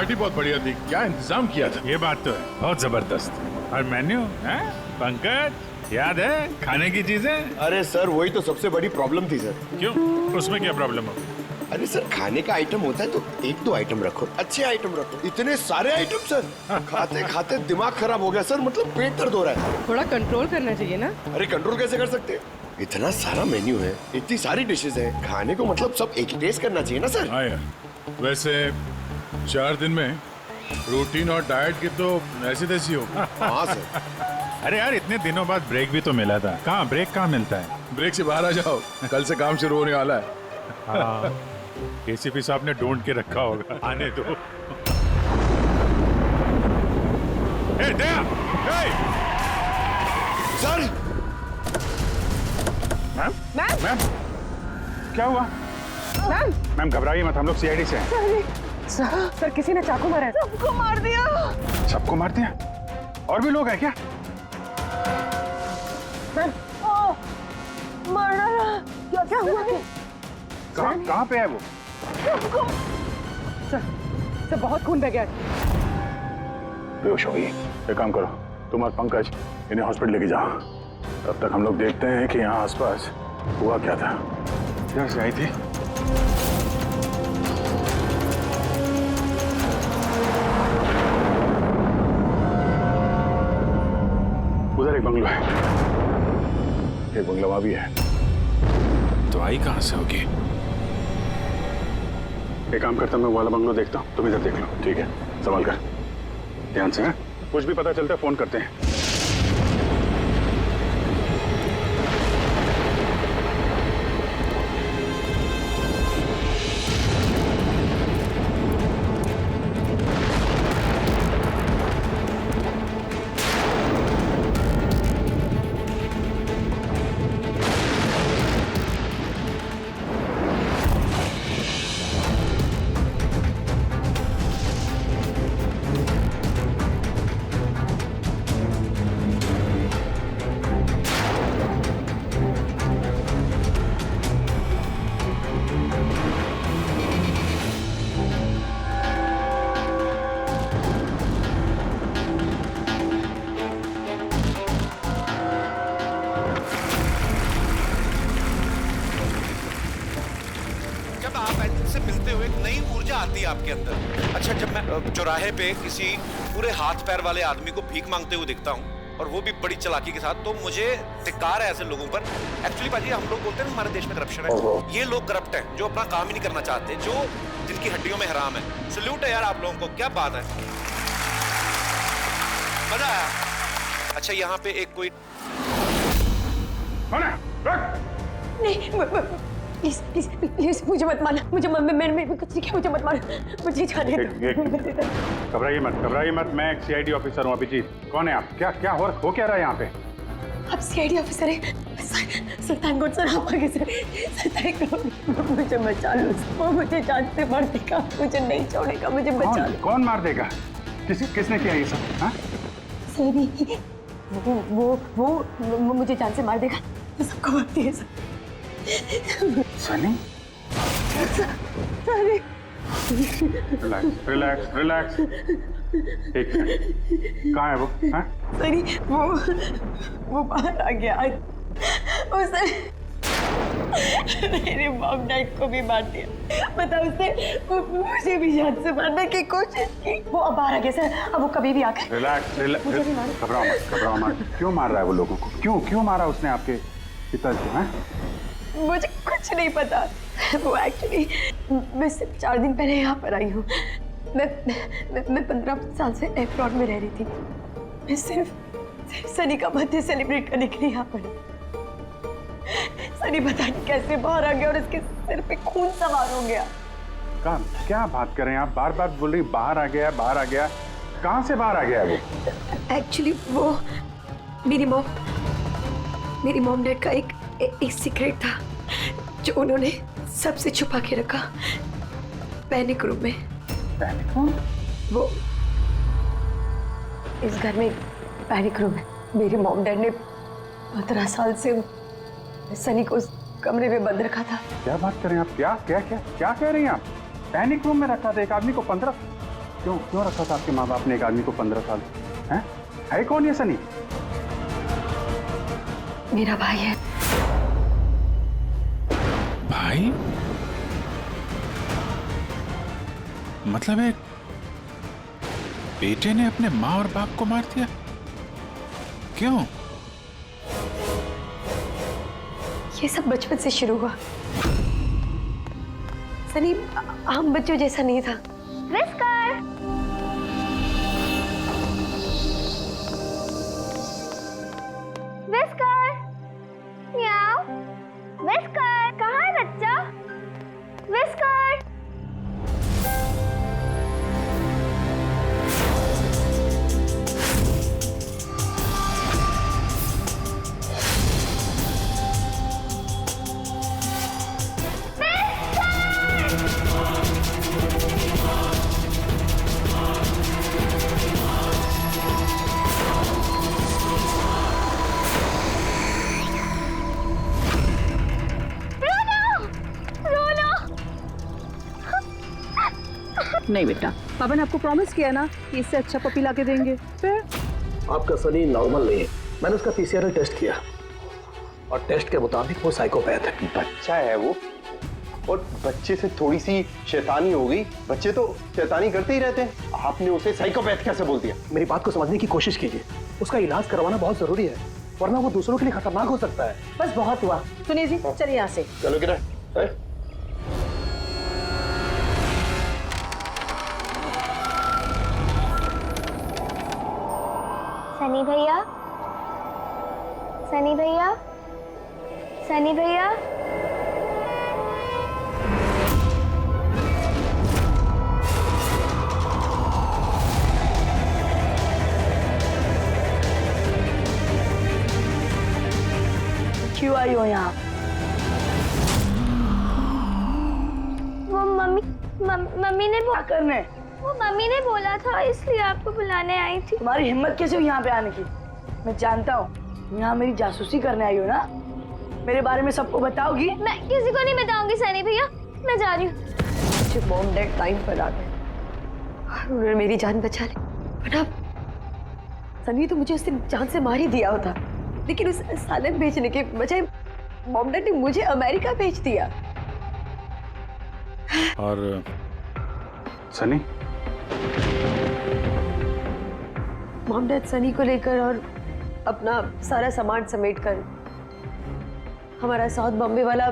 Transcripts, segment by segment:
Party बहुत बढ़िया थी, क्या इंतजाम किया था। ये बात तो है, बहुत जबरदस्त। और मेन्यू है पंकज, याद है खाने की चीजें? अरे सर वही तो सबसे बड़ी प्रॉब्लम थी सर। क्यों, उसमें क्या प्रॉब्लम हो? अरे सर खाने का आइटम होता है तो एक दो आइटम रखो, अच्छे आइटम रखो। इतने सारे आइटम सर, खाते खाते दिमाग खराब हो गया सर, मतलब पेट दर्द हो रहा है। थोड़ा कंट्रोल करना चाहिए ना। अरे कंट्रोल कैसे कर सकते, इतना सारा मेन्यू है, इतनी सारी डिशेज है, खाने को मतलब सब एक ही टेस्ट करना चाहिए ना सर। हाँ यार, वैसे 4 दिन में रूटीन और डाइट की तो ऐसी तैसी हो। हाँ सर। अरे यार इतने दिनों बाद ब्रेक भी तो मिला था, कहाँ ब्रेक कहाँ मिलता है? ब्रेक से बाहर आ जाओ, कल से काम शुरू होने वाला है। हाँ, एसीपी साहब ने ढूंढ के रखा होगा, आने दो। ए, दया, ए! सर मैम मैम मैम क्या हुआ? मैम मैम घबराइए मत, हम लोग सीआईडी से हैं। सर किसी ने चाकू मारा है। सबको मार दिया। सबको मार दिया? और भी लोग हैं क्या? मैम मार डाला। क्या हुआ? कहाँ पे है वो? सर बहुत खून बह गया। बेहोश हो गई। एक काम करो, तुम और पंकज इन्हें हॉस्पिटल लेके जाओ, तब तक हम लोग देखते हैं कि यहाँ आसपास हुआ क्या था। क्या से आई थी? उधर एक बंगलो है, एक बंगला वहां भी है। तो आई कहाँ से होगी? एक काम करता हूं, मैं वो वाला बंगलो देखता हूँ, तुम इधर देख लो, ठीक है? संभाल कर, ध्यान से। हैं कुछ भी पता चलता है फोन करते हैं। से मिलते हुए एक नई ऊर्जा आती है आपके अंदर। अच्छा, जब मैं चौराहे पे किसी पूरे हाथ पैर वाले आदमी को भीख मांगते हुए दिखता हूँ, और वो भी बड़ी चालाकी के साथ, तो मुझे धिक्कार है ऐसे लोगों पर। एक्चुअली पाजी, हम लोग बोलते हैं हमारे देश में करप्शन है, ये लोग करप्ट हैं जो अपना काम ही नहीं करना चाहते, जो जिनकी हड्डियों में हराम है। सल्यूट है यार आप लोगों को, क्या बात है, मजा आया। अच्छा, यहाँ पे एक कोई नहीं, प्लीज प्लीज मुझे मत मारना, मुझे मैंने कुछ नहीं किया, मुझे मत मारना, मुझे जाने दो। घबराइए मत, मैं एक सीआईडी ऑफिसर हूँ। अभिजीत, कौन है आप? क्या हो क्या रहा है यहाँ पे? आप सीआईडी ऑफिसर हैं? सर थैंक गॉड सर, आप आगे सर थैंक गॉड, मुझे बचा लो, वो मुझे जान से मार देगा, मुझे नहीं छोड़ेगा, मुझे बचा लो। कौन मार देगा? किसने किया ये सब? हाँ सर वो मुझे जान से मार देगा, तो सबको मारती है सर। सनी? सॉरी। रिलैक्स। एक मिनट, कहाँ है वो? हाँ? सॉरी, वो बाहर आ गया, उसने मेरे मॉम डैड को भी मार दिया, पता उसने मुझे भी जान से मारने की कोशिश की, वो अब बाहर आ गया सर, अब वो कभी भी आकर। रिलैक्स, घबराओ मत। क्यों मार रहा है वो लोगों को? क्यों मारा उसने आपके पिताजी को? मुझे कुछ नहीं पता, वो एक्चुअली मैं सिर्फ 4 दिन पहले यहाँ पर आई हूँ। मैं 15 साल से एप्रॉड में रह रही थी। मैं सिर्फ सनी का बर्थडे सेलिब्रेट करने के लिए यहाँ पर। सनी पता नहीं कैसे बाहर आ गया और उसके सिर पे खून सवार हो गया। क्या बात कर रहे हैं आप? बार बोल रही बाहर आ गया। कहाँ से बाहर आ गया वो? एक्चुअली वो मेरी मॉम डैड का एक सीक्रेट था जो उन्होंने सबसे छुपा के रखा, पैनिक रूम में। Panic room? वो इस घर में पैनिक रूम है। मेरे मॉम डैड ने 15 साल से सनी को उस कमरे में बंद रखा था। क्या बात कर रहे हैं आप? क्या कह रही हैं आप? पैनिक रूम में रखा था एक आदमी को 15? क्यों क्यों रखा था आपके माँ बाप ने एक आदमी को 15 साल? है कौन ये सनी? मेरा भाई है। भाई? मतलब एक बेटे ने अपने माँ और बाप को मार दिया? क्यों? ये सब बचपन से शुरू हुआ। सनी आम बच्चों जैसा नहीं था। विस्कर! विस्कर! म्याऊ! विस्कर! कहाँ है बच्चा? विस्कर! नहीं बेटा, पापा ने आपको प्रॉमिस किया ना कि इससे अच्छा पपी ला के देंगे। फिर आपका सनी नॉर्मल नहीं है। मैंने उसका पीसीआर टेस्ट किया और टेस्ट के मुताबिक वो साइकोपैथ है। बच्चा है वो, और बच्चे से थोड़ी सी शैतानी हो गई। बच्चे तो शैतानी करते ही रहते हैं, आपने उसे साइकोपैथ कैसे बोल दिया? मेरी बात को समझने की कोशिश कीजिए। उसका इलाज करवाना बहुत जरूरी है, वरना वो दूसरों के लिए खतरनाक हो सकता है। बस बहुत हुआ। सुनिए जी, चलिए यहाँ से। चलो किरण। सनी भैया, सनी भैया, सनी भैया। क्यों आई हो यहाँ? वो मम्मी ने क्या करने? वो मम्मी ने बोला था, इसलिए आपको बुलाने आई थी। तुम्हारी हिम्मत कैसे हुई यहाँ पे आने की? मैं जानता हूँ यहाँ मेरी जासूसी करने आई हो ना। मेरे बारे में सबको बताओगी? मैं किसी को नहीं बताऊंगी सनी भैया, मैं जा रही हूँ। मुझे मॉम डैड टाइम पर आ गए और उन्होंने मेरी जान बचा ली। वरना सनी तो मुझे उस दिन जान से मार ही दिया होता, लेकिन उस सालन भेजने के बजाय मॉम डैड ने मुझे अमेरिका भेज दिया। और सनी? मॉम डैड सनी को लेकर और अपना सारा सामान समेटकर हमारा साउथ बॉम्बे वाला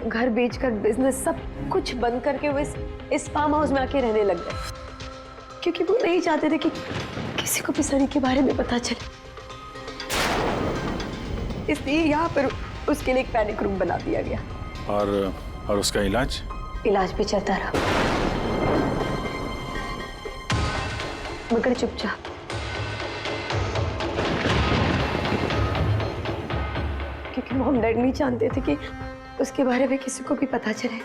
घर बेचकर बिजनेस सब कुछ बंद करके वो इस फार्म हाउस में आके रहने लग गए, क्योंकि वो नहीं चाहते थे कि किसी को भी सनी के बारे में पता चले। इसलिए यहाँ पर उसके लिए एक पैनिक रूम बना दिया गया। और उसका इलाज भी चलता रहा, मगर चुपचाप। क्योंकि मॉम डैड नहीं जानते थे कि उसके बारे में किसी को भी पता चले।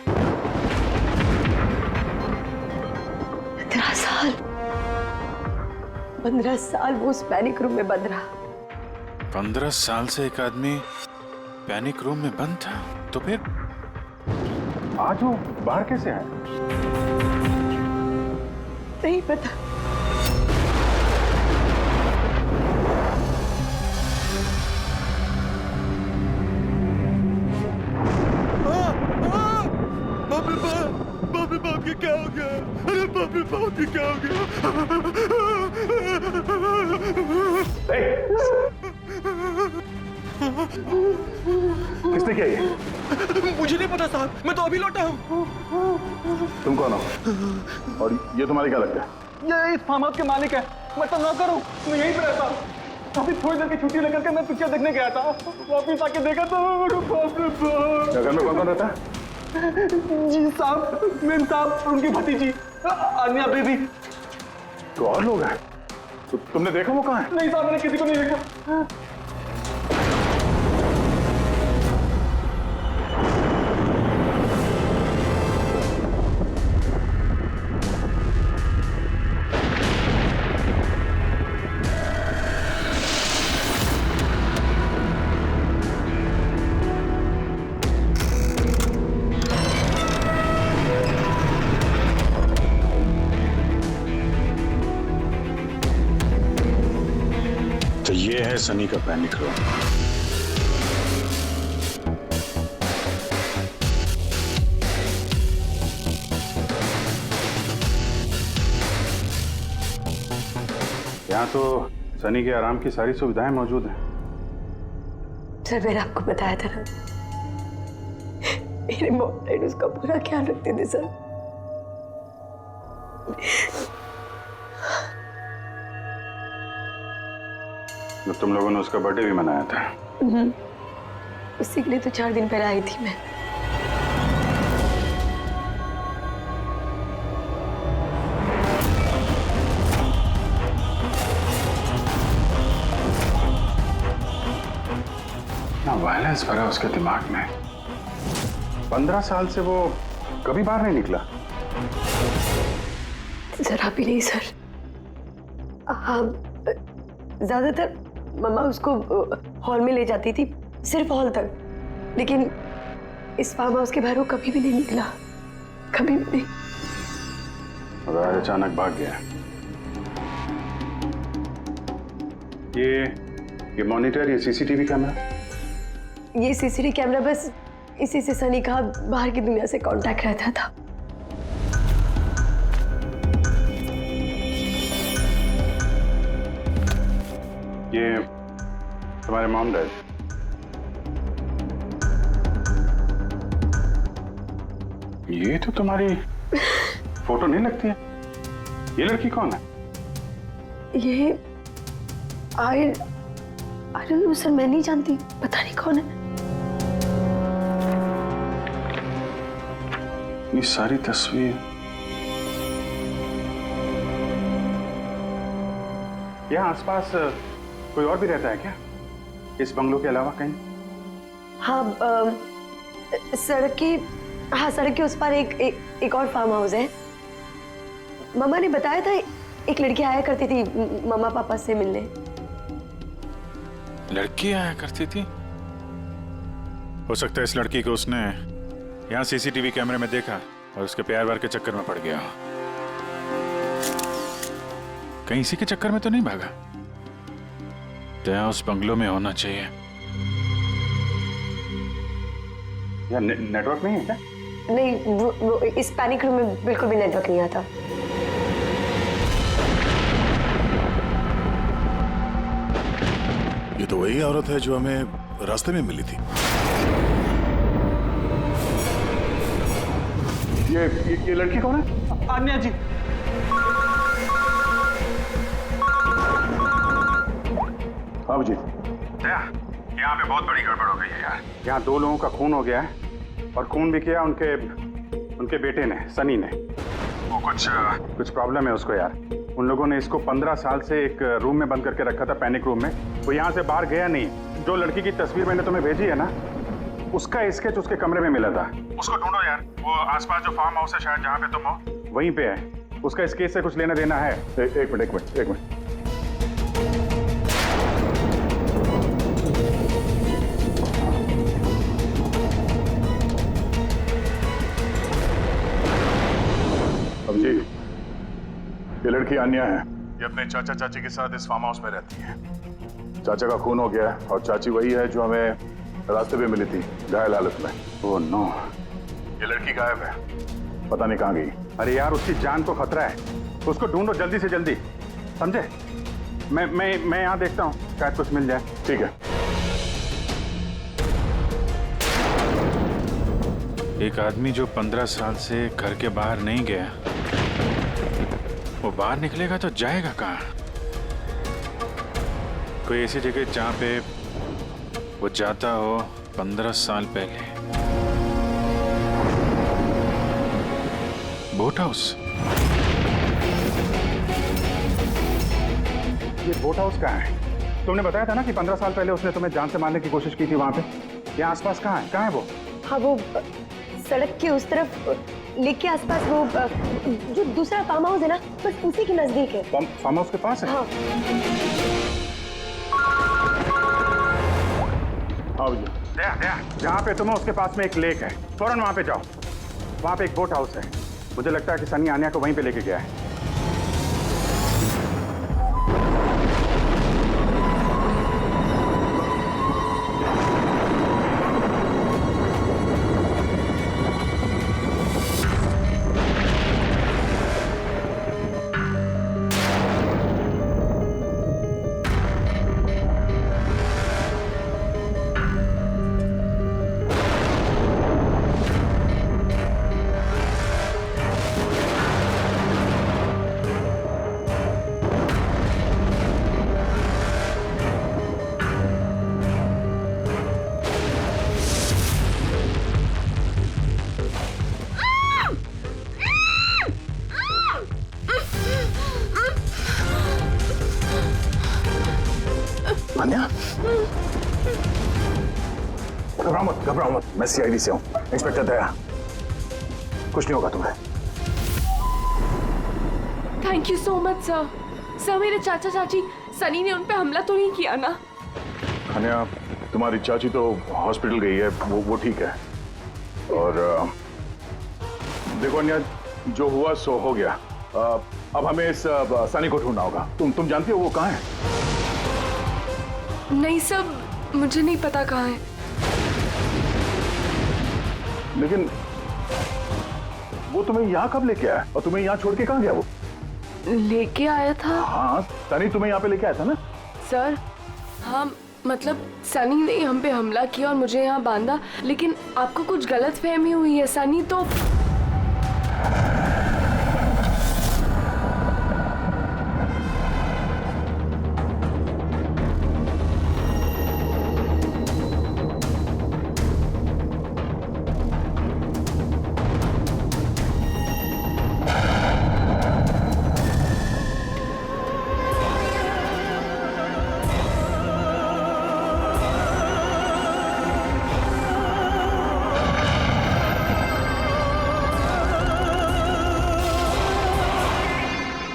15 साल वो उस पैनिक रूम में बंद रहा। 15 साल से एक आदमी पैनिक रूम में बंद था, तो फिर आज वो बाहर कैसे आए? नहीं पता। बाप के क्या हो गया? अरे बाप के क्या हो गया? किसने किया ये? मुझे नहीं पता साहब, मैं तो अभी लौटा हूँ। तुम कौन हो? और ये तुम्हारे क्या लगता है? ये इस फार्म हाउस के मालिक है। मैं तो नौकर हूँ, मैं यहीं पे रहता हूँ। अभी थोड़ी देर की छुट्टी लेकर के मैं पिक्चर देखने गया था, वापिस आके देखा तो घर में कौन कौन रहता है? जी साहब, मेम साहब, उनकी भतीजी अन्या बेबी। तो और लोग हैं? तो तुमने देखा वो कहाँ है? नहीं साहब, मैंने किसी को नहीं देखा। ये है सनी का पैनिक रूम। यहाँ तो सनी के आराम की सारी सुविधाएं मौजूद हैं। सर मैंने आपको बताया था ना, मेरे मॉम डैड उसका पूरा ख्याल रखते थे सर। जब तुम लोगों ने उसका बर्थडे भी मनाया था। उसी के लिए तो 4 दिन पहले आई थी मैं। ना वायलेंस भरा उसके दिमाग में। 15 साल से वो कभी बाहर नहीं निकला। जरा भी नहीं सर। हाँ, ज्यादातर मम्मा उसको हॉल में ले जाती थी, सिर्फ हॉल तक। लेकिन इस फार्म हाउस के बाहर वो कभी भी नहीं निकला, कभी भी नहीं। और आज अचानक भाग गया। ये मॉनिटर, ये सीसीटीवी कैमरा। ये सीसीटीवी कैमरा बस इसी से सनी का बाहर की दुनिया से कांटेक्ट रहता था। ये तुम्हारे मॉम डैड। ये तो तुम्हारी फोटो नहीं लगती है। ये लड़की कौन है? ये आई डोंट नो सर, मैं नहीं जानती, पता नहीं कौन है। ये सारी तस्वीर। यहाँ आसपास कोई और भी रहता है क्या, इस बंगलों के अलावा कहीं? हाँ, सड़क के उस पर एक और फार्म हाउस है। मम्मा ने बताया था एक लड़की आया करती थी मम्मा पापा से मिलने। लड़की आया करती थी? हो सकता है इस लड़की को उसने यहाँ सीसीटीवी कैमरे में देखा और उसके प्यार वार के चक्कर में पड़ गया। कहीं इसी के चक्कर में तो नहीं भागा? दया उस बंगलों में होना चाहिए। यहाँ नेटवर्क नहीं है क्या? नहीं, वो इस पैनिक रूम में बिल्कुल भी नेटवर्क नहीं आता। ये तो वही औरत है जो हमें रास्ते में मिली थी। ये लड़की कौन है? आन्या जी। हाँ जी। यहाँ पे बहुत बड़ी गड़बड़ हो गई है यार। यहाँ 2 लोगों का खून हो गया है, और खून भी किया उनके बेटे ने, सनी ने। वो कुछ प्रॉब्लम है उसको यार। उन लोगों ने इसको 15 साल से एक रूम में बंद करके रखा था, पैनिक रूम में। वो यहाँ से बाहर गया नहीं। जो लड़की की तस्वीर मैंने तुम्हें भेजी है ना, उसका स्केच उसके कमरे में मिला था। उसको ढूंढो यार। वो आसपास जो फार्म हाउस है शायद जहाँ पे तुम हो, वहीं पे है। उसका स्केच से कुछ लेना देना है। एक मिनट। अब जी, ये लड़की आन्या है। ये अपने चाचा चाची के साथ इस फार्म हाउस में रहती है। चाचा का खून हो गया है और चाची वही है जो हमें रास्ते पे मिली थी घायल हालत में। ओह नो, ये लड़की गायब है, पता नहीं कहाँ गई। अरे यार, उसकी जान को खतरा है, उसको ढूंढो जल्दी से जल्दी, समझे? मैं यहाँ देखता हूँ, शायद कुछ मिल जाए। ठीक है। एक आदमी जो 15 साल से घर के बाहर नहीं गया, वो बाहर निकलेगा तो जाएगा कहाँ? कोई ऐसी जगह जहाँ पे वो जाता हो 15 साल पहले। Boat house. ये बोट हाउस कहाँ है? तुमने बताया था ना कि 15 साल पहले उसने तुम्हें जान से मारने की कोशिश की थी वहाँ पे। यहाँ आसपास कहाँ है? कहाँ है वो? हाँ, वो सड़क के उस तरफ लेक के आसपास, वो जो दूसरा फार्म हाउस है ना, बस उसी के नजदीक है। फार्म हाउस के पास है? हाँ। हाँ भैया, जहाँ पे तुम हो उसके पास में एक लेक है, फौरन वहाँ पे जाओ। वहाँ पे एक बोट हाउस है। मुझे लगता है कि सनी आन्या को वहीं पे लेके गया है। घबराओ मत, मैं सीआईडी से हूँ, इंस्पेक्टर दया। कुछ नहीं होगा तुम्हें। Thank you so much sir. Sir मेरे चाचा चाची सनी ने उन पे हमला तो नहीं किया ना? अनया, तुम्हारी चाची तो हॉस्पिटल गई है, वो ठीक है। और देखो अनया, जो हुआ सो हो गया। अब हमें इस सनी को ढूंढना होगा। तुम जानती हो वो कहाँ है? नहीं सर, मुझे नहीं पता कहाँ है। लेकिन वो तुम्हें यहाँ कब लेके आया और तुम्हें यहाँ छोड़ के कहाँ गया वो? लेके आया था। हाँ, सनी तुम्हें यहाँ पे लेके आया था ना? सर हाँ, मतलब सनी ने हम पे हमला किया और मुझे यहाँ बांधा, लेकिन आपको कुछ गलत फहमी हुई है। सनी तो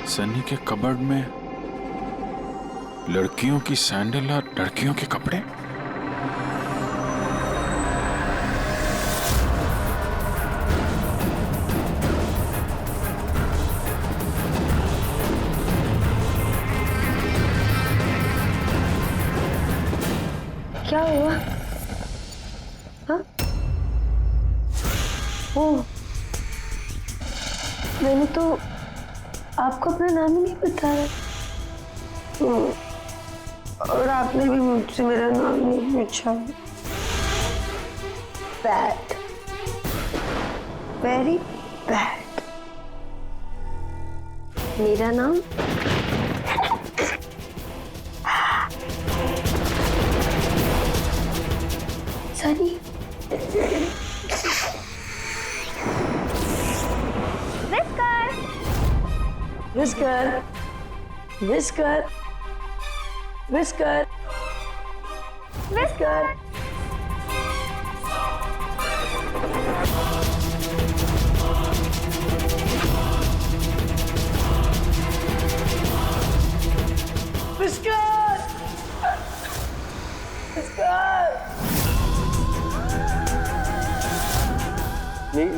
सनी के कबर्ड में लड़कियों की सैंडल और लड़कियों के कपड़े। क्या हुआ? हाँ? ओह, मैंने तो आपको अपना नाम ही नहीं बताया। और आपने भी मुझसे मेरा नाम नहीं पूछा। Bad, very bad. मेरा नाम Sunny. Whisker, whisker, whisker, whisker. Whisker, whisker.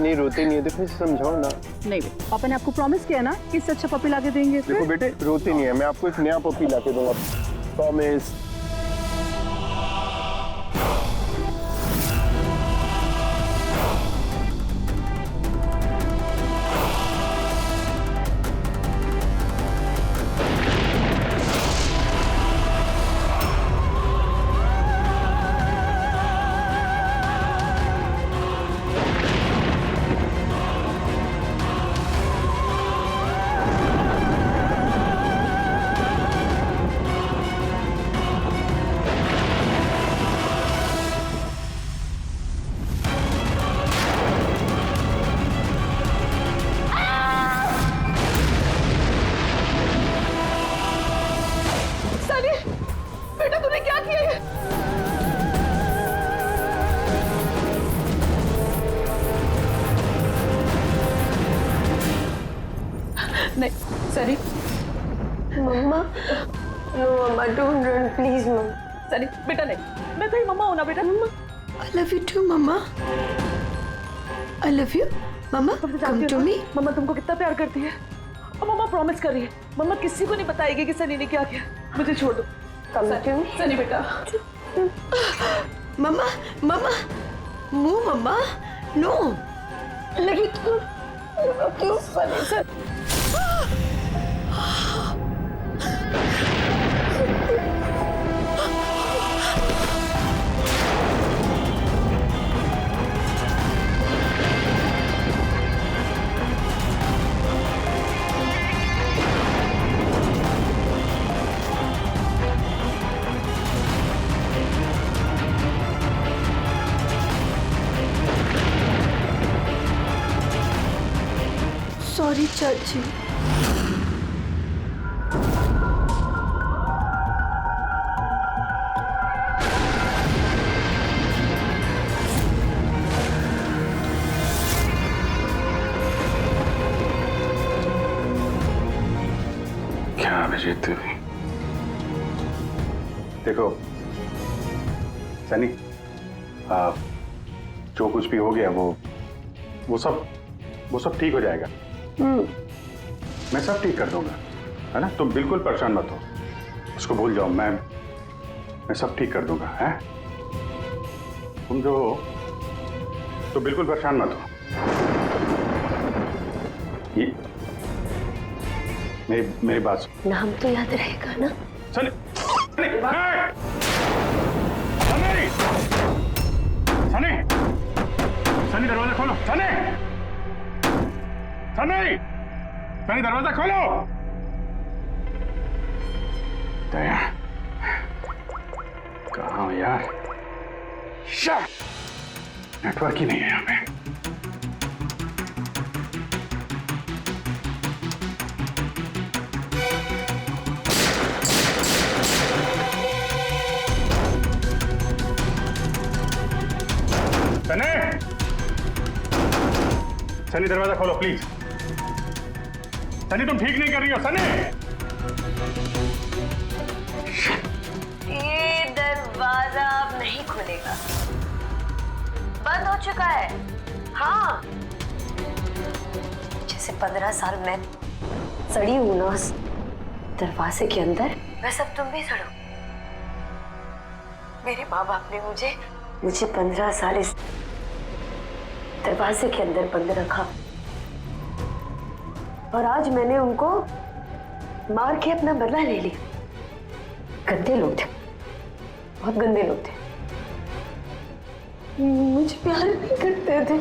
नहीं रोते नहीं है तो फिर समझाओ ना। नहीं बेटा, पापा ने आपको प्रॉमिस किया ना कि इससे अच्छा पपी लाके देंगे। देखो बेटे, रोते नहीं है, मैं आपको एक नया पपी लाके दूंगा, प्रॉमिस। बेटा तूने क्या किया है? नहीं Sunny. Mamma, no mamma, don't run please mamma. Sunny बेटा नहीं, मैं तेरी मम्मा हूं ना बेटा। मम्मा, I love you too mamma. I love you mamma, come to me। मम्मा तुमको कितना प्यार करती है और मम्मा प्रॉमिस कर रही है मम्मा किसी को नहीं बताएगी कि सनी ने क्या किया। मुझे छोड़ दो। Come to me। सनी बेटा। मम्मा, मम्मा, मुंह मम्मा, नो। लगी तू, क्यों सनी सर? सॉरी चाची। अजीत देवी, देखो सनी, जो कुछ भी हो गया वो सब ठीक हो जाएगा। मैं सब ठीक कर दूंगा, है ना? तुम बिल्कुल परेशान मत हो, उसको भूल जाओ। मैं सब ठीक कर दूंगा, है? तुम जो हो तो बिल्कुल परेशान मत हो। ये मेरी बात सुन। नाम तो याद रहेगा ना? सनी, सनी, सनी दरवाजा खोलो। सनी दरवाजा खोलो। दया, कहाँ हो यार? नेटवर्क ही नहीं है यहाँ पे। सनी दरवाजा खोलो प्लीज। सनी तुम ठीक नहीं कर रही हो। सनी, ये दरवाजा अब नहीं खुलेगा, बंद हो चुका है। हाँ, जैसे 15 साल मैं सड़ी हूं ना उस दरवाजे के अंदर, वैसे अब तुम भी सड़ो। मेरे माँ बाप ने मुझे 15 साल इस दरवाजे के अंदर बंद रखा, और आज मैंने उनको मार के अपना बदला ले लिया। गंदे लोग थे, बहुत गंदे लोग थे, मुझे प्यार नहीं करते थे।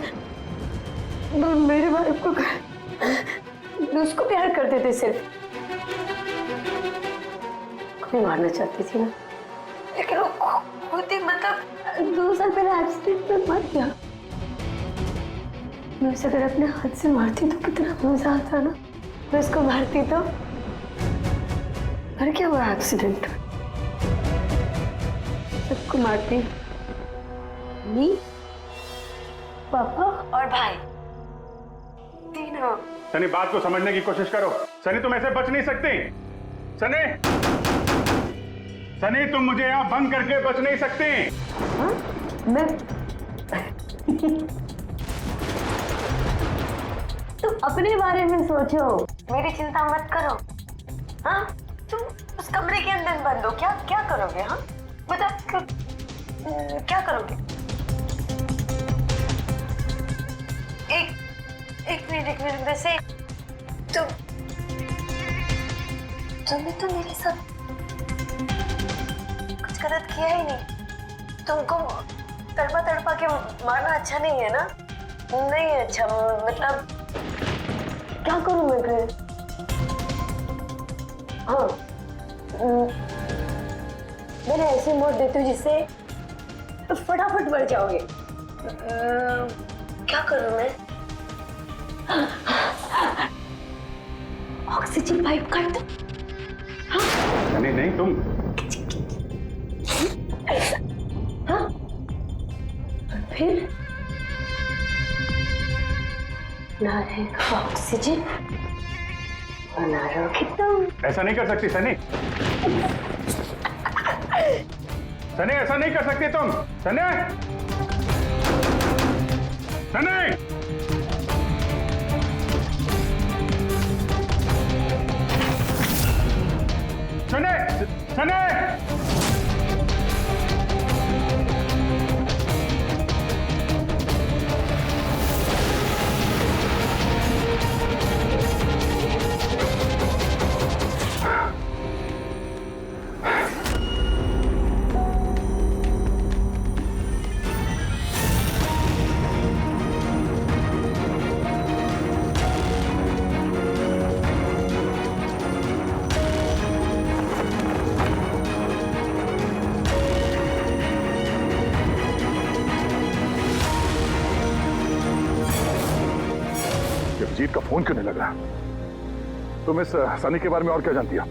मेरे बाप को उसको प्यार करते थे, सिर्फ कोई मारना चाहती थी ना, लेकिन वो खुद ही मतलब 2 साल पहले एक्सीडेंट में मर गया। मैं उसे अगर अपने हाथ से मारती तो कितना मजा आता ना। मैं उसको मारती तो मर क्या हुआ एक्सीडेंट, सबको मारती, मम्मी, पापा और भाई, तीनों। सनी बात को समझने की कोशिश करो। सनी तुम ऐसे बच नहीं सकती। सनी तुम मुझे यहाँ बंद करके बच नहीं सकती। हाँ? मैं तुम अपने बारे में सोचो, मेरी चिंता मत करो। हाँ, तुम उस कमरे के अंदर बंद हो, क्या करोगे? हाँ बताओ, क्या करोगे? एक मिनट वैसे तुमने तो मेरे साथ कुछ गलत किया ही नहीं। तुमको तड़पा के मारना अच्छा नहीं है ना? नहीं है अच्छा, मतलब क्या करूं मैं फिर? हाँ, मैंने ऐसे मोड़ देती हूँ जिससे फटाफट मर जाओगे। क्या करूं मैं? ऑक्सीजन पाइप काट दो। हाँ? नहीं तुम। हाँ? फिर ना रहेगा ऑक्सीजन और ना रहोगे तुम। ऐसा नहीं कर सकती सनी। सनी ऐसा नहीं कर सकती तुम। सनी, सनी, सनी, सनी। अजीत का फोन क्यों नहीं लग रहा? तुम इस सनी के बारे में और क्या जानती हो?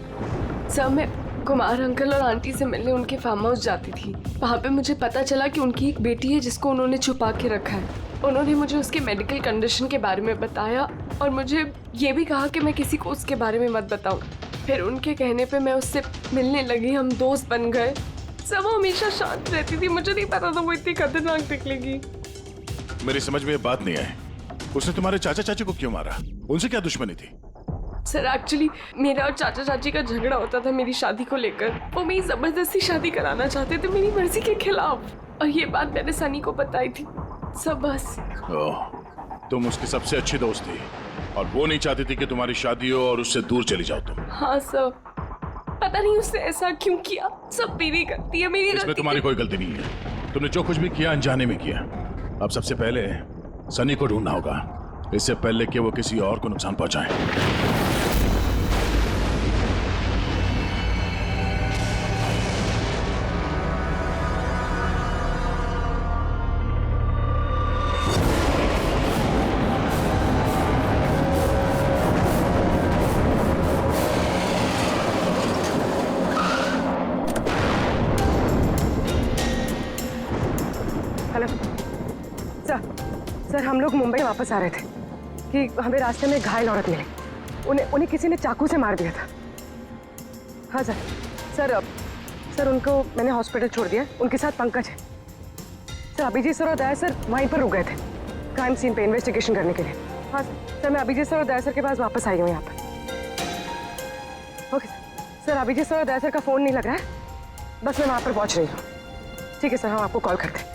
सर, मैं कुमार अंकल और आंटी से मिलने उनके फार्म हाउस जाती थी। वहाँ पे मुझे पता चला कि उनकी एक बेटी है जिसको उन्होंने छुपा के रखा है। उन्होंने मुझे उसके मेडिकल कंडीशन के बारे में बताया और मुझे ये भी कहा कि मैं किसी को उसके बारे में मत बताऊं। फिर उनके कहने पे मैं उससे मिलने लगी, हम दोस्त बन गए। सब वो हमेशा शांत रहती थी, मुझे नहीं पता था वो इतनी खतरनाक निकलेगी। मेरी समझ में ये बात नहीं आई, उसने तुम्हारे चाचा चाची को क्यों मारा? उनसे क्या दुश्मनी थी? सर एक्चुअली मेरा और चाचा चाची का झगड़ा होता था मेरी शादी को लेकर। वो मेरी जबरदस्ती शादी कराना चाहते थे मेरी मर्जी के खिलाफ, और ये बात मैंने सनी को बताई थी। सब बस। तुम उसकी सबसे अच्छी दोस्त थी और वो नहीं चाहती थी कि तुम्हारी शादी हो और उससे दूर चली जाओ तुम। हाँ सर, पता नहीं उसने ऐसा क्यों किया। सब मेरी गलती है, मेरी इसमें गलती तुम्हारी कोई गलती नहीं है। तुमने जो कुछ भी किया अनजाने में किया। अब सबसे पहले सनी को ढूंढना होगा, इससे पहले कि वो किसी और को नुकसान पहुंचाए। सर हम लोग मुंबई वापस आ रहे थे कि हमें रास्ते में घायल औरत मिली। उन्हें किसी ने चाकू से मार दिया था। हाँ सर उनको मैंने हॉस्पिटल छोड़ दिया। उनके साथ पंकज है। सर अभिजीत सर और दया सर वहीं पर रुक गए थे क्राइम सीन पे इन्वेस्टिगेशन करने के लिए। हाँ सर मैं अभिजीत सर और दया सर के पास वापस आई हूँ यहाँ पर। ओके सर अभिजीत सर और दया सर का फ़ोन नहीं लग रहा है, बस मैं वहाँ पर पहुँच रही हूँ। ठीक है सर, हम आपको कॉल करते हैं।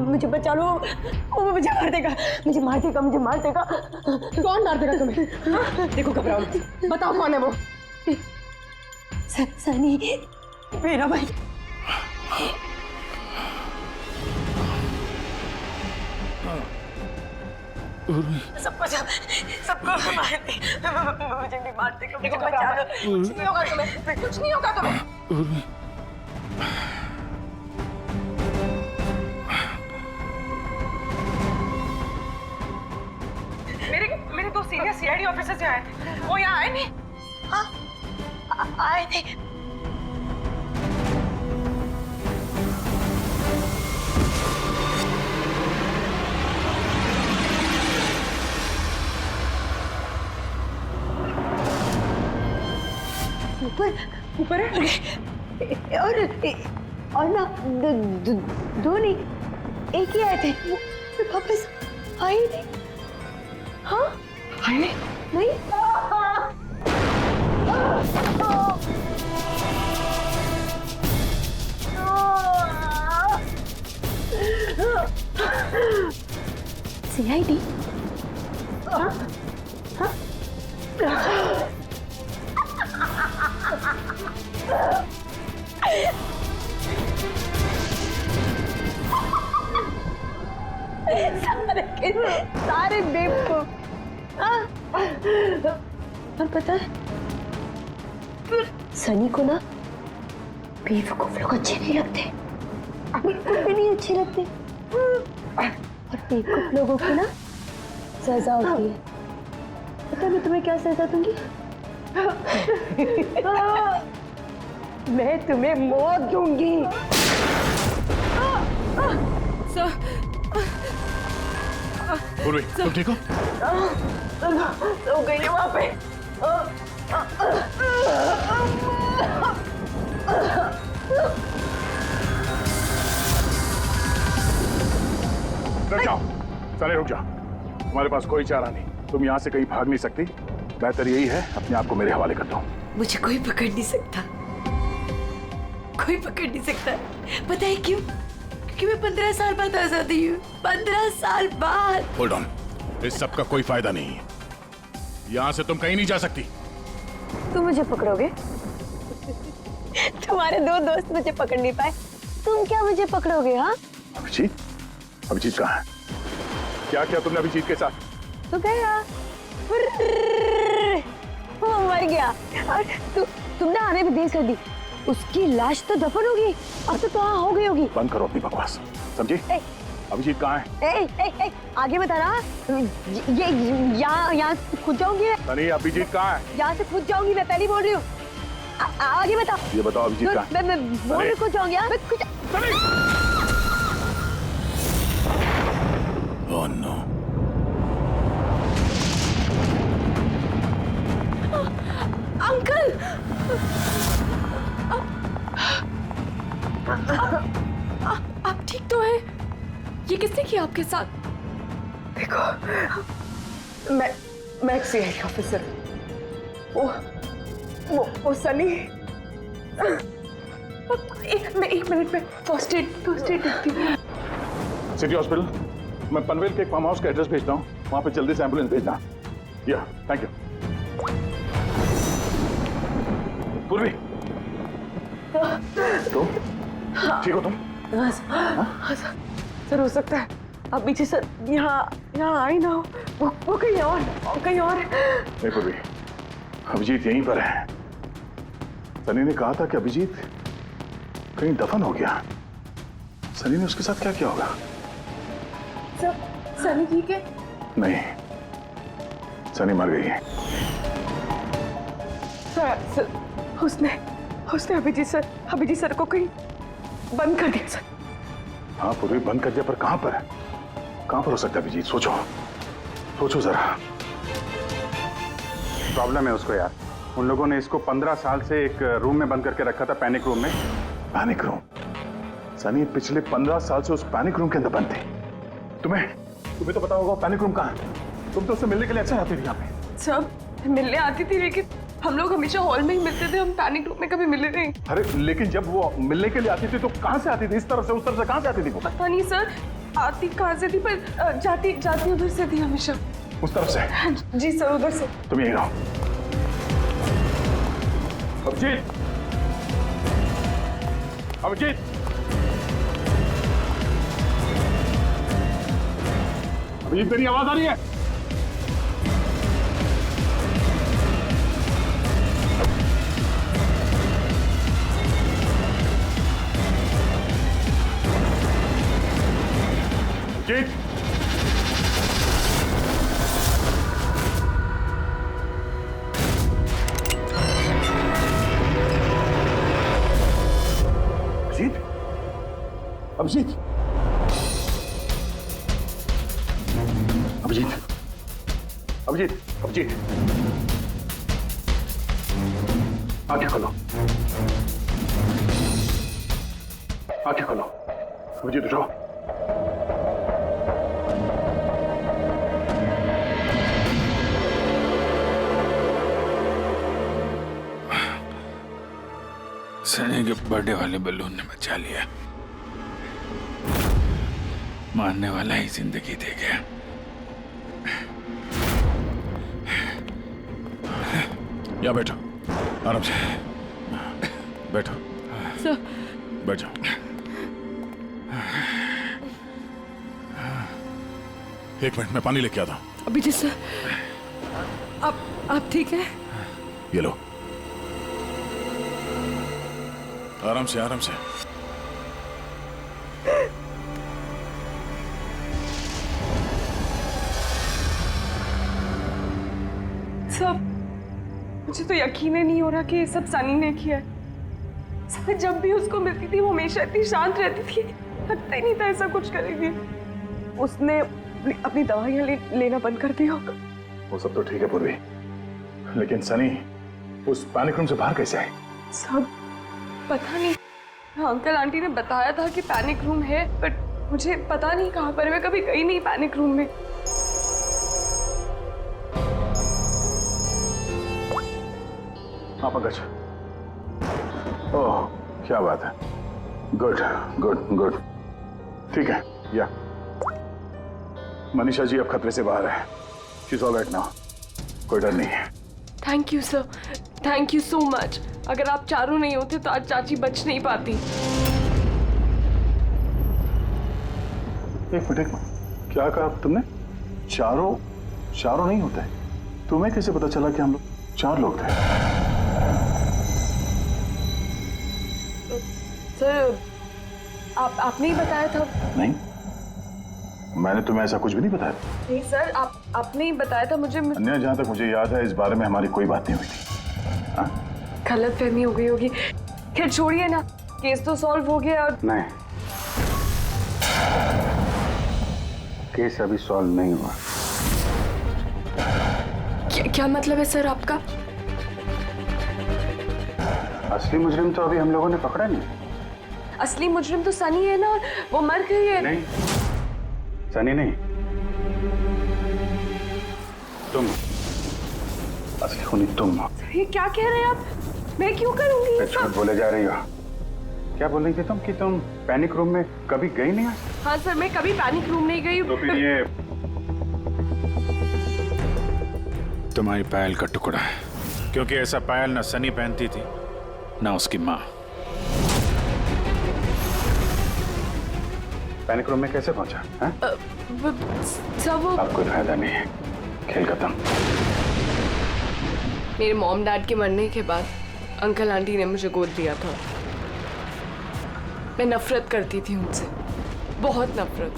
मुझे बचा लो, वो मुझे मार देगा, मुझे मार देगा, मुझे मार देगा। कौन मार देगा तुम्हें? हाँ? देखो घबराओ मत, बताओ कौन है वो? सनी मेरा भाई। सबको मार दे, मुझे नहीं मार देगा, मुझे बचा लो। कुछ नहीं होगा तुम्हें, कुछ नहीं होगा तुम्हें। मेरे दो सीनियर सीआईडी ऑफिसर्स आए थे, वो यहाँ आए नहीं? हाँ आए थे। ऊपर है और ना दो नहीं, एक ही आए थे, वापस आए नहीं। हाँ आए नहीं। सारे बेवकूफ। और पता है सनी को ना बेवकूफ लोग अच्छे नहीं लगते, बिल्कुल भी नहीं अच्छे लगते। और बेवकूफ लोगों की ना सजा होती है। पता है मैं तुम्हें क्या सजा दूंगी? मैं तुम्हें मौत दूंगी। पूर्वी, तुम ठीक हो? सो गई है वहां पे। रुक जाओ, सारे रुक जाओ। तुम्हारे पास कोई चारा नहीं, तुम यहाँ से कहीं भाग नहीं सकती। बेहतर यही है अपने आप को मेरे हवाले कर दो। मुझे कोई पकड़ नहीं सकता, कोई पकड़ नहीं सकता। पता है क्यों? क्योंकि मैं 15 साल बाद आजादी हूँ। 15 साल बाद। होल्ड ऑन, इस सब का कोई फायदा नहीं है। यहाँ से तुम कहीं नहीं जा सकती। तुम मुझे पकड़ोगे? तुम्हारे दो दोस्त मुझे पकड़ नहीं पाए, तुम क्या मुझे पकड़ोगे? हाँ अभिजीत, अभिजीत कहाँ है? क्या किया तुमने अभिजीत के साथ? तो गया, वो मर गया और तुमने आने भी देर कर दी। उसकी लाश तो दफन होगी, अब तो वहाँ हो गई होगी। बंद करो अपनी बकवास, समझी? अभिजीत कहाँ है? आगे बता रहा। ये यहाँ से खुद जाऊंगी। सनी, अभिजीत कहाँ है? यहाँ से खुद जाऊंगी, मैं पहले बोल रही हूँ। आगे बता। ये बताओ अभिजीत कहाँ है? मैं बोल रही खुद जाऊंगी। Oh no. अंकल, आप ठीक तो हैं? ये किसने किया आपके साथ? देखो, मैं एक सीआईडी ऑफिसर। वो सनी। एक मिनट में फर्स्ट एड देखती हूँ। सिटी हॉस्पिटल, मैं पनवेल के एक फार्म हाउस का एड्रेस भेजता हूँ, वहाँ पे जल्दी से एम्बुलेंस भेजना। या, थैंक यू। पूर्वी, तुम ठीक हो? तुम हाँ सर, हो सकता है अब पीछे सर यहाँ आई ना हो, वो कहीं और नहीं पूर्वी, अभिजीत यहीं पर है। सनी ने कहा था कि अभिजीत कहीं दफन हो गया। सनी ने उसके साथ क्या किया होगा? सनी ठीक है? नहीं, सनी मर गई है। सर, उसने अभिजीत सर को कहीं बंद कर दिया सर। हाँ पूर्वी, बंद कर दिया, पर कहां पर है? कहां पर हो सकता है अभिजीत? सोचो जरा। प्रॉब्लम है उसको यार। उन लोगों ने इसको 15 साल से एक रूम में बंद करके रखा था, पैनिक रूम में। Panic room? सनी पिछले 15 साल से उस पैनिक रूम के अंदर बंद थी। तुम्हें तो पता होगा पैनिक रूम कहाँ है। तुम तो उससे मिलने के लिए अक्सर आती थी यहाँ पे। सब मिलने आती थी, लेकिन हम लोग हमेशा हॉल में ही मिलते थे, हम पैनिक रूम में कभी मिले नहीं। अरे लेकिन जब वो मिलने के लिए आती थी तो कहाँ से आती थी? इस तरफ से, उस तरफ से, कहाँ से आती थी वो? पता नहीं सर, आती कहाँ से थी, पर जाती उधर से थी हमेशा। उस तरफ से? जी सर, उधर से। तुम यहीं रहो। अभिजीत, अभिजीत, अभिजीत, मेरी आवाज आ रही है? अभिजीत, अभिजीत, अभिजीत, अभिजीत, अभिजीत, आंखें खोलो, आंखें खोलो। अभिजीत उठो। सनी के बर्थडे वाले बलून ने बचा लिया, मारने वाला ही जिंदगी दे गया। यहाँ बैठो, आराम से बैठो। सर बैठ जाओ। एक मिनट, मैं पानी लेके आता हूँ। अभिजीत सर, आप ठीक है? ये लो, आराम से आराम से। सब मुझे तो यकीन ही नहीं हो रहा कि ये सब सनी ने किया है। सर, जब भी उसको मिलती थी वो हमेशा इतनी शांत रहती थी, लगता ही नहीं था ऐसा कुछ करेगी। उसने अपनी दवाइयाँ लेना बंद कर दिया होगा। वो सब तो ठीक है पूर्वी, लेकिन सनी उस पैनिक रूम से बाहर कैसे आई? सब पता नहीं। हाँ, अंकल आंटी ने बताया था कि पैनिक रूम है, बट मुझे पता नहीं कहाँ पर है। मैं कभी गई नहीं पैनिक रूम में। हाँ पंकज, ओह क्या बात है, गुड गुड गुड, ठीक है। या मनीषा जी अब खतरे से बाहर है, she is all right now, कोई डर नहीं है। Thank you sir, thank you so much. अगर आप चारों नहीं होते तो आज चाची बच नहीं पाती। एक मिनट, क्या कहा तुमने? चारों नहीं होते? तुम्हें कैसे पता चला कि हम लोग 4 लोग थे? सर, आपने ही बताया था। नहीं, मैंने तुम्हें ऐसा कुछ भी नहीं बताया। नहीं सर, आपने ही बताया था मुझे। अन्य, जहां तक मुझे याद है इस बारे में हमारी कोई बात नहीं हुई थी। हाँ? गलतफहमी हो गई होगी। खैर छोड़िए ना, केस तो सॉल्व हो गया। और नहीं, केस अभी सॉल्व नहीं हुआ। क्या मतलब है सर आपका? असली मुजरिम तो अभी हम लोगों ने पकड़ा नहीं। असली मुजरिम तो सनी है ना, और वो मर गई है। नहीं, सनी नहीं, तुम असली खूनी तुम हो। ये क्या कह रहे हैं आप? मैं क्यों करूंगी ये झूठ सब? बोले जा रही हो। क्या बोल रही थी तुम कि तुम पैनिक रूम में कभी गई नहीं? हाँ सर, मैं कभी पैनिक रूम नहीं गई। तो फिर ये तुम्हारी पायल का टुकड़ा है, क्योंकि ऐसा पायल ना सनी पहनती थी ना उसकी माँ। पैनिक रूम में कैसे पहुंचा? सब वो अब कोई फायदा नहीं है, खेल खत्म। मेरे मॉम डैड के मरने के बाद अंकल आंटी ने मुझे गोद दिया था। मैं नफरत करती थी उनसे, बहुत नफरत।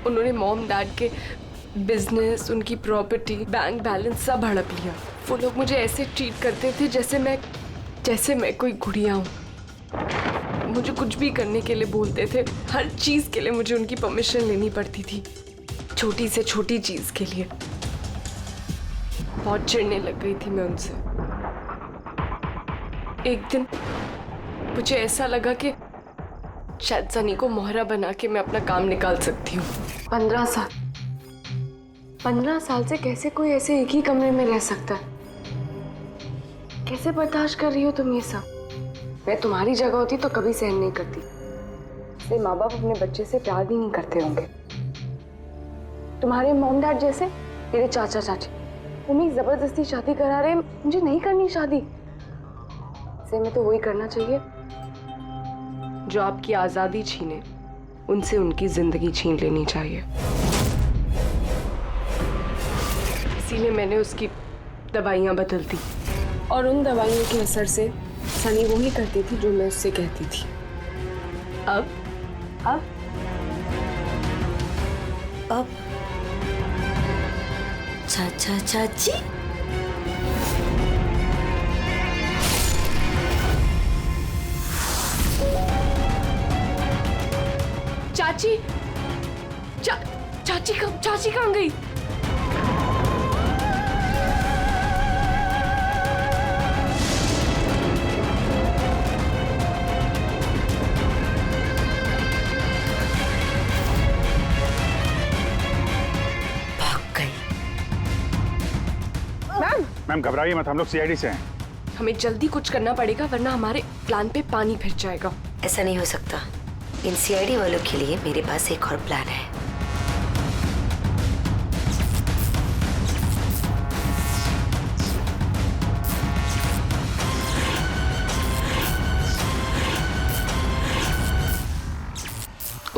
उन्होंने मॉम डैड के बिजनेस, उनकी प्रॉपर्टी, बैंक बैलेंस सब हड़प लिया। वो लोग मुझे ऐसे ट्रीट करते थे जैसे मैं कोई गुड़िया हूँ। मुझे कुछ भी करने के लिए बोलते थे, हर चीज के लिए मुझे उनकी परमिशन लेनी पड़ती थी, छोटी से छोटी चीज के लिए। बहुत चिढ़ने लग गई थी मैं उनसे। एक दिन मुझे ऐसा लगा कि शायद सनी को मोहरा बना के मैं अपना काम निकाल सकती हूँ। 15 साल से कैसे कोई ऐसे एक ही कमरे में रह सकता है? कैसे बर्दाश्त कर रही हो तुम ये सब? मैं तुम्हारी जगह होती तो कभी सहन नहीं करती। इसलिए माँ बाप अपने बच्चे से प्यार भी नहीं करते होंगे। तुम्हारे मॉम डैड जैसे मेरे चाचा चाची, वो मेरी जबरदस्ती शादी करा रहे। मुझे नहीं करनी शादी। इसे मैं तो वही करना चाहिए जो आपकी आजादी छीने, उनसे उनकी जिंदगी छीन लेनी चाहिए। इसीलिए मैंने उसकी दवाइयाँ बदल दी, और उन दवाइयों के असर से सनी वो ही करती थी जो मैं उससे कहती थी। अब चाचा चाची, चाची कहाँ गई? मैम घबराइए मत, हम लोग सीआईडी से हैं। हमें जल्दी कुछ करना पड़ेगा, वरना हमारे प्लान पे पानी फिर जाएगा। ऐसा नहीं हो सकता। इन सीआईडी वालों के लिए मेरे पास एक और प्लान है।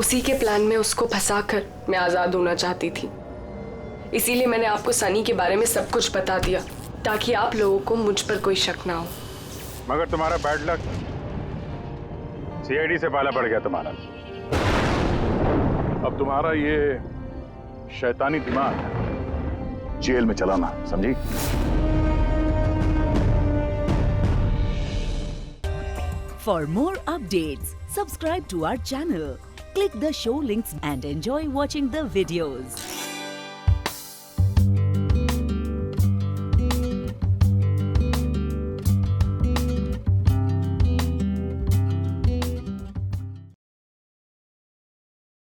उसी के प्लान में उसको फंसाकर मैं आजाद होना चाहती थी। इसीलिए मैंने आपको सनी के बारे में सब कुछ बता दिया, ताकि आप लोगों को मुझ पर कोई शक ना हो। मगर तुम्हारा बैड लक, सीआईडी से पाला पड़ गया तुम्हारा। अब तुम्हारा ये शैतानी दिमाग जेल में चलाना, समझी? For more updates, subscribe to our channel, click the show links and enjoy watching the videos.